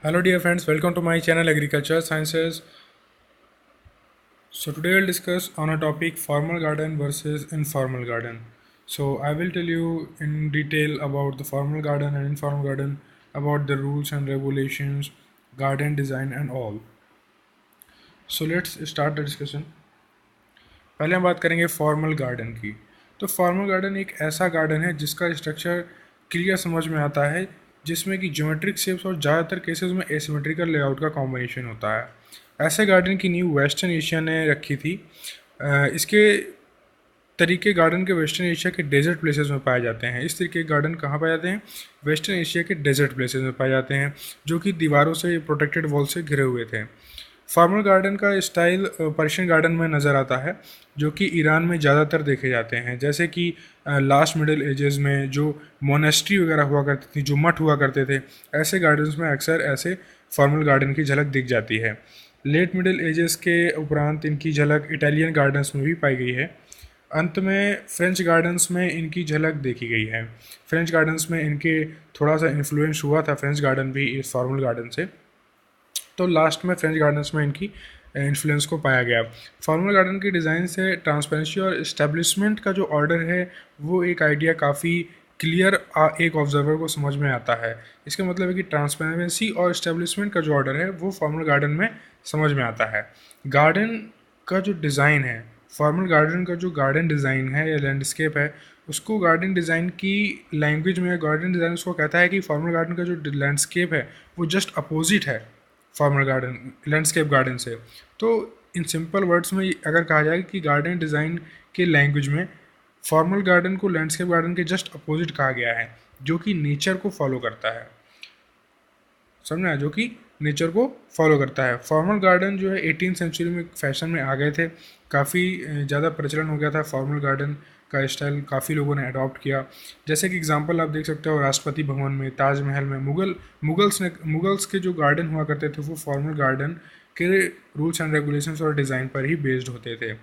Hello dear friends, welcome to my channel Agriculture Sciences. So today I'll discuss on a topic formal garden versus informal garden. So I will tell you in detail about the formal garden and informal garden, about the rules and regulations, garden design and all. So let's start the discussion. पहले हम बात करेंगे formal garden की। तो formal garden एक ऐसा garden है जिसका स्ट्रक्चर क्लियर समझ में आता है, जिसमें कि ज्योमेट्रिक शेप्स और ज़्यादातर केसेस में एसिमेट्रिकल लेआउट का कॉम्बिनेशन होता है। ऐसे गार्डन की नींव वेस्टर्न एशिया ने रखी थी। इसके तरीके गार्डन के वेस्टर्न एशिया के डेजर्ट प्लेसेस में पाए जाते हैं। इस तरीके के गार्डन कहाँ पाए जाते हैं? वेस्टर्न एशिया के डेजर्ट प्लेसेस में पाए जाते हैं, जो कि दीवारों से प्रोटेक्टेड वॉल से घिरे हुए थे। फॉर्मल गार्डन का स्टाइल पर्शियन गार्डन में नज़र आता है, जो कि ईरान में ज़्यादातर देखे जाते हैं। जैसे कि लास्ट मिडिल एजेस में जो मोनेस्ट्री वगैरह हुआ करती थी, जो मठ हुआ करते थे, ऐसे गार्डन्स में अक्सर ऐसे फॉर्मल गार्डन की झलक दिख जाती है। लेट मिडिल एजेस के उपरांत इनकी झलक इटालियन गार्डन्स में भी पाई गई है। अंत में फ्रेंच गार्डन्स में इनकी झलक देखी गई है। फ्रेंच गार्डन्स में इनके थोड़ा सा इन्फ्लुएंस हुआ था, फ्रेंच गार्डन भी इस फॉर्मल गार्डन से। तो लास्ट में फ्रेंच गार्डन्स में इनकी इन्फ्लुएंस को पाया गया। फॉर्मल गार्डन की डिज़ाइन से ट्रांसपेरेंसी और इस्टेब्लिशमेंट का जो ऑर्डर है वो एक आइडिया काफ़ी क्लियर एक ऑब्जर्वर को समझ में आता है। इसका मतलब है कि ट्रांसपेरेंसी और इस्टेब्लिशमेंट का जो ऑर्डर है वो फॉर्मल गार्डन में समझ में आता है। गार्डन का जो डिज़ाइन है, फॉर्मल गार्डन का जो गार्डन डिज़ाइन है या लैंडस्केप है, उसको गार्डन डिज़ाइन की लैंग्वेज में गार्डन डिज़ाइन उसको कहता है कि फॉर्मल गार्डन का जो लैंडस्केप है वो जस्ट अपोजिट है फॉर्मल गार्डन लैंडस्केप गार्डन से। तो इन सिंपल वर्ड्स में अगर कहा जाए कि गार्डन डिज़ाइन के लैंग्वेज में फॉर्मल गार्डन को लैंडस्केप गार्डन के जस्ट अपोजिट कहा गया है, जो कि नेचर को फॉलो करता है। समझना, जो कि नेचर को फॉलो करता है। फॉर्मल गार्डन जो है 18th सेंचुरी में फैशन में आ गए थे, काफ़ी ज़्यादा प्रचलन हो गया था फॉर्मल गार्डन का स्टाइल, काफ़ी लोगों ने अडॉप्ट किया। जैसे कि एग्जांपल आप देख सकते हो राष्ट्रपति भवन में, ताजमहल में, मुगल्स के जो गार्डन हुआ करते थे वो फॉर्मल गार्डन के रूल्स एंड रेगुलेशंस और डिज़ाइन पर ही बेस्ड होते थे।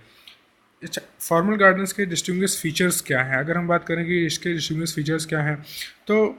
फॉर्मल गार्डन्स के डिस्टिंग्विश फीचर्स क्या हैं? अगर हम बात करें कि इसके डिस्टिंग्विश फीचर्स क्या हैं, तो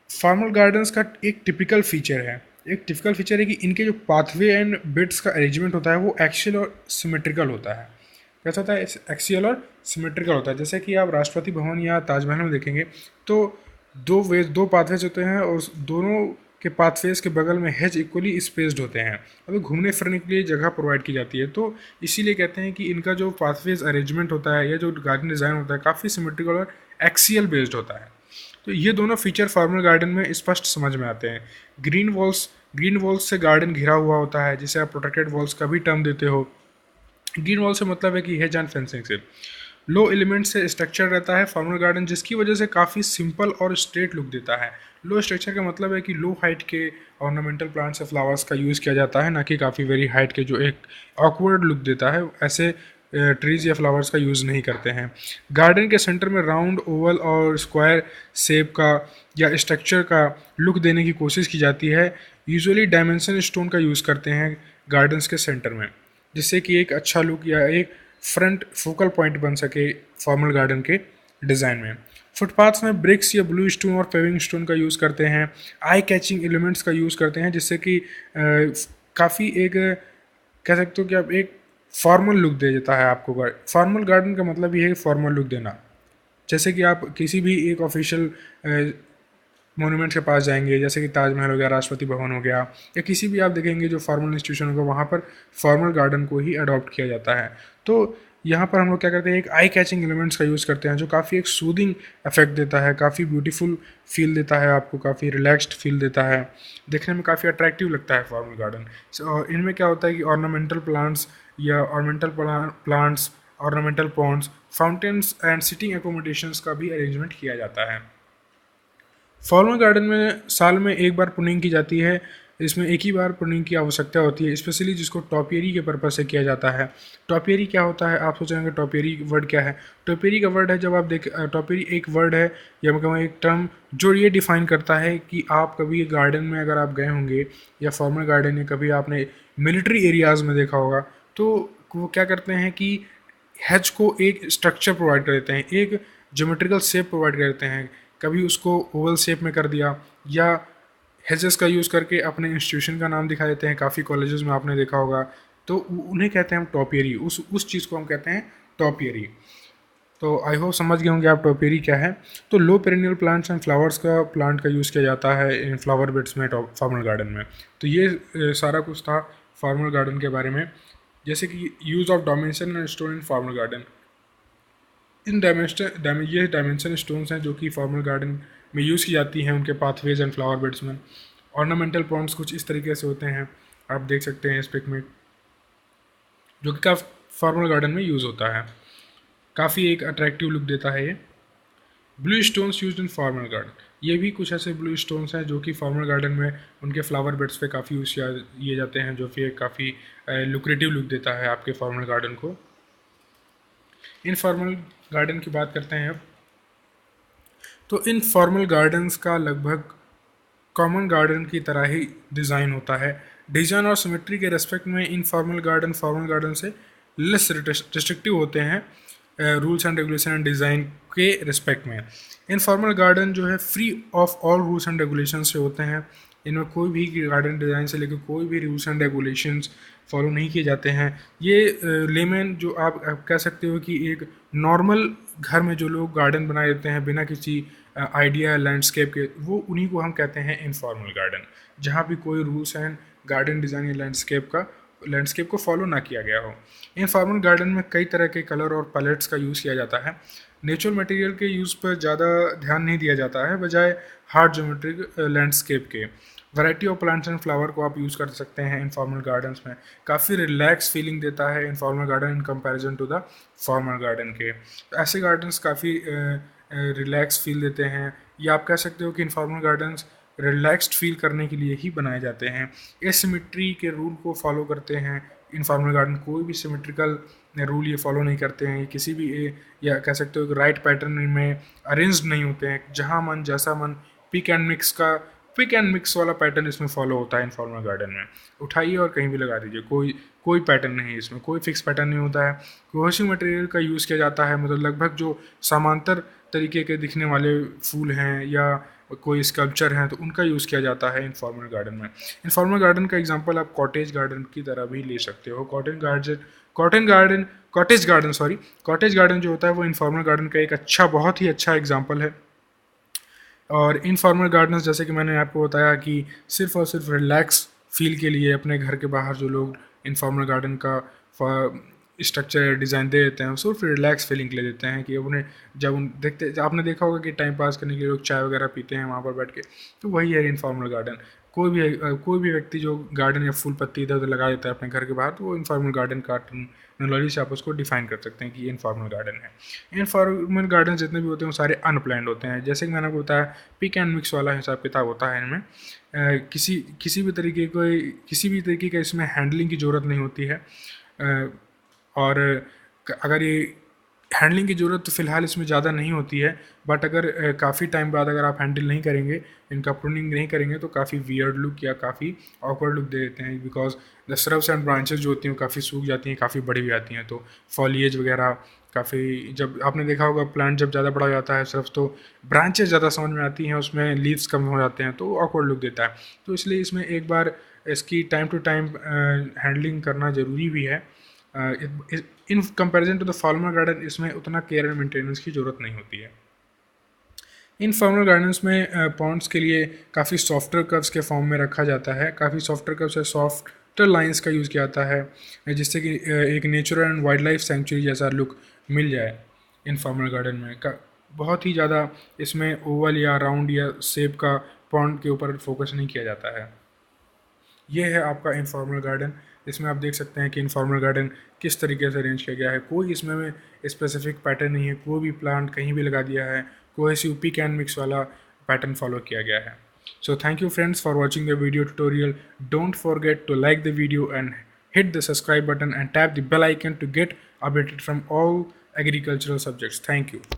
फॉर्मल गार्डन्स का एक टिपिकल फीचर है कि इनके जो पाथवे एंड बिट्स का अरेंजमेंट होता है वो एक्सियल और सिमेट्रिकल होता है। कैसा होता है? एक्सियल और सिमेट्रिकल होता है। जैसे कि आप राष्ट्रपति भवन या ताजमहल में देखेंगे तो दो पाथवेज होते हैं और दोनों के पाथवेज के बगल में हेज इक्वली स्पेस्ड होते हैं। अब घूमने फिरने के लिए जगह प्रोवाइड की जाती है, तो इसीलिए कहते हैं कि इनका जो पाथवेज अरेंजमेंट होता है या जो गार्डन डिज़ाइन होता है काफ़ी सिमेट्रिकल और एक्सियल बेस्ड होता है। तो ये दोनों फीचर फॉर्मल गार्डन में स्पष्ट समझ में आते हैं। ग्रीन वॉल्स से गार्डन घिरा हुआ होता है, जिसे आप प्रोटेक्टेड वॉल्स का भी टर्म देते हो। ग्रीन वॉल से मतलब है कि हेज एंड फेंसिंग से। लो एलिमेंट से स्ट्रक्चर रहता है फॉर्मल गार्डन, जिसकी वजह से काफ़ी सिंपल और स्ट्रेट लुक देता है। लो स्ट्रक्चर का मतलब है कि लो हाइट के ऑर्नामेंटल प्लांट्स या फ्लावर्स का यूज़ किया जाता है, ना कि काफ़ी वेरी हाइट के जो एक ऑकवर्ड लुक देता है, ऐसे ट्रीज या फ्लावर्स का यूज़ नहीं करते हैं। गार्डन के सेंटर में राउंड, ओवल और स्क्वायर शेप का या स्ट्रक्चर का लुक देने की कोशिश की जाती है। यूजुअली डायमेंशन स्टोन का यूज़ करते हैं गार्डन्स के सेंटर में, जिससे कि एक अच्छा लुक या एक फ्रंट फोकल पॉइंट बन सके फॉर्मल गार्डन के डिज़ाइन में। फुटपाथ्स में ब्रिक्स या ब्लू स्टोन और पेविंग स्टोन का यूज़ करते हैं। आई कैचिंग एलिमेंट्स का यूज़ करते हैं, जिससे कि काफ़ी एक कह सकते हो कि आप एक फॉर्मल लुक दे देता है आपको। फॉर्मल गार्डन का मतलब ये है फॉर्मल लुक देना। जैसे कि आप किसी भी एक ऑफिशियल मोनूमेंट के पास जाएंगे, जैसे कि ताजमहल हो गया, राष्ट्रपति भवन हो गया, या किसी भी आप देखेंगे जो फॉर्मल इंस्टीट्यूशन होगा, वहाँ पर फॉर्मल गार्डन को ही अडॉप्ट किया जाता है। तो यहाँ पर हम लोग क्या करते हैं, एक आई कैचिंग एलिमेंट्स का यूज़ करते हैं, जो काफ़ी एक सूदिंग इफेक्ट देता है, काफ़ी ब्यूटीफुल फील देता है आपको, काफ़ी रिलैक्स्ड फील देता है, देखने में काफ़ी अट्रैक्टिव लगता है फॉर्मल गार्डन। और इनमें क्या होता है कि ऑर्नामेंटल प्लांट्स या ornamental ponds, fountains and sitting accommodations का भी अरेंजमेंट किया जाता है। फॉर्मल गार्डन में साल में एक बार प्रूनिंग की जाती है। इसमें एक ही बार प्रूनिंग की आवश्यकता होती है, स्पेशली जिसको टॉपियरी के पर्पज से किया जाता है। टॉपियरी क्या होता है? आप सोचेंगे टॉपियरी वर्ड क्या है? टॉपियरी का वर्ड है, जब आप टॉपियरी एक वर्ड है या मैं कहूँ एक टर्म जो ये डिफाइन करता है कि आप कभी गार्डन में अगर आप गए होंगे या फॉर्मल गार्डन या कभी आपने मिलिट्री एरियाज़ में देखा होगा, तो वो क्या करते हैं कि हैज को एक स्ट्रक्चर प्रोवाइड कर देते हैं, एक ज्योमेट्रिकल शेप प्रोवाइड कर देते हैं। कभी उसको ओवल शेप में कर दिया या हेजेस का यूज़ करके अपने इंस्टीट्यूशन का नाम दिखा देते हैं। काफ़ी कॉलेजेस में आपने देखा होगा, तो उन्हें कहते हैं हम टॉपियरी, उस चीज़ को हम कहते हैं टॉपियरी। तो आई होप समझ गए होंगे आप टॉपियरी क्या है। तो लो पेरेनियल प्लांट्स एंड फ्लावर्स का प्लांट का यूज़ किया जाता है इन फ्लावर बेड्स में फॉर्मल गार्डन में। तो ये सारा कुछ था फॉर्मल गार्डन के बारे में। जैसे कि use of dimension and stone in formal garden. ये डायमेंशन स्टोन्स हैं जो कि फॉर्मल गार्डन में यूज़ की जाती हैं उनके पाथवेज एंड फ्लावर बेड्स में। ऑर्नामेंटल पॉन्ड्स कुछ इस तरीके से होते हैं, आप देख सकते हैं इस पिक में, जो कि काफ़ी फॉर्मल गार्डन में यूज़ होता है। काफ़ी एक अट्रैक्टिव लुक देता है ये। Blue stones used in formal garden, ये भी कुछ ऐसे ब्लू स्टोन्स हैं जो कि फॉर्मल गार्डन में उनके फ्लावर बेड्स पे काफ़ी यूज़ किए जाते हैं, जो फिर काफ़ी लुक्रेटिव लुक देता है आपके फॉर्मल गार्डन को। इनफॉर्मल गार्डन की बात करते हैं अब। तो इनफॉर्मल गार्डन्स का लगभग कॉमन गार्डन की तरह ही डिज़ाइन होता है। डिज़ाइन और सिमेट्री के रेस्पेक्ट में इनफॉर्मल गार्डन फॉर्मल गार्डन से लेस रिस्ट्रिक्टिव होते हैं rules and regulation and design के रिस्पेक्ट में। इनफॉर्मल गार्डन जो है free of all rules and regulation से होते हैं। इनमें कोई भी गार्डन डिज़ाइन से लेकर कोई भी रूल्स एंड रेगुलेशंस फॉलो नहीं किए जाते हैं। ये लेमन जो आप कह सकते हो कि एक नॉर्मल घर में जो लोग गार्डन बना देते हैं बिना किसी आइडिया लैंडस्केप के, वो उन्हीं को हम कहते हैं इनफॉर्मल गार्डन, जहाँ भी कोई रूल्स एंड गार्डन डिज़ाइन या लैंडस्केप को फॉलो ना किया गया हो। इनफॉर्मल गार्डन में कई तरह के कलर और पैलेट्स का यूज़ किया जाता है। नेचुरल मटेरियल के यूज़ पर ज़्यादा ध्यान नहीं दिया जाता है, बजाय हार्ड ज्योमेट्रिक लैंडस्केप के। Variety of plants and flower को आप यूज़ कर सकते हैं इनफॉर्मल गार्डन्स में। काफ़ी रिलैक्स फीलिंग देता है informal garden in comparison to the formal garden के। ऐसे गार्डन्स काफ़ी रिलैक्स फील देते हैं, या आप कह सकते हो कि इनफॉर्मल गार्डन्स रिलैक्स्ड फील करने के लिए ही बनाए जाते हैं। एसिमेट्री के रूल को फॉलो करते हैं इनफॉर्मल गार्डन, कोई भी सिमेट्रिकल रूल ये फॉलो नहीं करते हैं। किसी भी या कह सकते हो कि राइट पैटर्न में अरेंज्ड नहीं होते हैं। जहाँ मन जैसा मन, पिक एंड मिक्स वाला पैटर्न इसमें फॉलो होता है इनफॉर्मल गार्डन में। उठाइए और कहीं भी लगा दीजिए, कोई कोई पैटर्न नहीं है इसमें, कोई फिक्स पैटर्न नहीं होता है। कोहेसिव मटेरियल का यूज़ किया जाता है, मतलब लगभग जो समांतर तरीके के दिखने वाले फूल हैं या कोई स्कल्पचर हैं तो उनका यूज़ किया जाता है इनफॉर्मल गार्डन में। इनफॉर्मल गार्डन का एग्जांपल आप कॉटेज गार्डन की तरह भी ले सकते हो। कॉटेज गार्डन जो होता है वो इनफॉर्मल गार्डन का एक बहुत ही अच्छा एग्जाम्पल है। और इनफॉर्मल गार्डन्स, जैसे कि मैंने आपको बताया कि सिर्फ और सिर्फ रिलैक्स फील के लिए अपने घर के बाहर जो लोग इनफॉर्मल गार्डन का स्ट्रक्चर डिज़ाइन दे देते हैं, सिर्फ रिलैक्स फीलिंग ले देते हैं कि उन्हें जब आपने देखा होगा कि टाइम पास करने के लिए लोग चाय वगैरह पीते हैं वहाँ पर बैठ के, तो वही है इनफॉर्मल गार्डन। कोई भी व्यक्ति जो गार्डन या फूल पत्ती इधर उधर लगा देता है अपने घर के बाहर, तो वो इनफॉर्मल गार्डन का टर्मिनोलॉजी से आप उसको डिफाइन कर सकते हैं कि ये इनफॉर्मल गार्डन है। इनफॉर्मल गार्डन जितने भी होते हैं वो सारे अनप्लैंड होते हैं। जैसे कि मैंने आपको बताया, पिक एंड मिक्स वाला हिसाब किताब होता है इनमें। किसी भी तरीके का इसमें हैंडलिंग की ज़रूरत नहीं होती है। और अगर ये हैंडलिंग की ज़रूरत तो फ़िलहाल इसमें ज़्यादा नहीं होती है, बट अगर काफ़ी टाइम बाद अगर आप हैंडल नहीं करेंगे, इनका प्रूनिंग नहीं करेंगे, तो काफ़ी वियर्ड लुक या काफ़ी ऑकवर्ड लुक दे देते हैं, because the shrubs and branches जो होती हैं काफ़ी सूख जाती हैं, काफ़ी बड़ी भी आती हैं। तो फॉलिएज वगैरह काफ़ी, जब आपने देखा होगा प्लांट जब ज़्यादा बड़ा हो जाता है स्रब्स, तो ब्रांचेस ज़्यादा समझ में आती हैं, उसमें लीव्स कम हो जाते हैं, तो ऑकवर्ड लुक देता है। तो इसलिए इसमें एक बार इसकी टाइम टू टाइम हैंडलिंग करना ज़रूरी भी है। In comparison to the formal garden इसमें उतना केयर एंड मेंटेनेंस की ज़रूरत नहीं होती है। इन फॉर्मल गार्डन्स में पॉन्ड्स के लिए काफ़ी सॉफ्टवेयर कर्व्स के फॉर्म में रखा जाता है। काफ़ी सॉफ्टवेयर कर्व्स या सॉफ्टर लाइंस का यूज़ किया जाता है, जिससे कि एक natural and wild life sanctuary जैसा लुक मिल जाए इन फॉर्मल गार्डन में। बहुत ही ज़्यादा इसमें ओवल या राउंड या शेप का पॉन्ड के ऊपर फोकस नहीं किया जाता है। ये है आपका इनफॉर्मल गार्डन। इसमें आप देख सकते हैं कि इनफॉर्मल गार्डन किस तरीके से अरेंज किया गया है। कोई इसमें स्पेसिफिक पैटर्न नहीं है, कोई भी प्लांट कहीं भी लगा दिया है, कोई पिक एंड मिक्स वाला पैटर्न फॉलो किया गया है। So thank you friends for watching the video tutorial. Don't forget to like the video and hit the subscribe button and tap the bell icon to get updated from all agricultural subjects. Thank you.